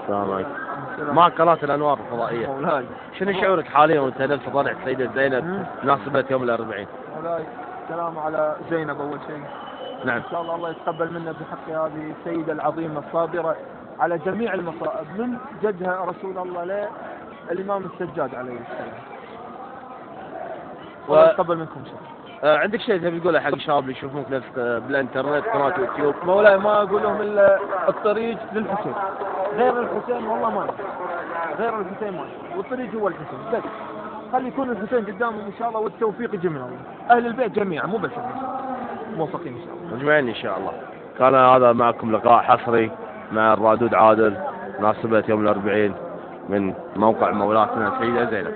السلام عليكم. مع قناة الأنوار الفضائية. شنو شعورك حاليا وأنت نفس طلعت السيدة زينب مناسبة يوم الأربعين؟ السلام على زينب أول شيء. نعم. إن شاء الله يتقبل منا بحق هذه السيدة العظيمة الصابرة على جميع المصائب من جدها رسول الله للإمام السجاد عليه السلام. ويتقبل منكم شيء. عندك شيء تبي تقوله حق الشباب اللي يشوفونك نفس بالانترنت قناة يوتيوب؟ مولاي ما أقول لهم إلا الطريق للحسين، غير الحسين والله ما غير الحسين ما والطريق هو الحسين بس. خلي يكون الحسين قدامهم إن شاء الله والتوفيق يجي من الله. أهل البيت جميعا مو بس موفقين إن شاء الله. مجمعين إن شاء الله. كان هذا معكم لقاء حصري مع الرادود عادل مناسبة يوم الأربعين من موقع مولاتنا السيدة زينب.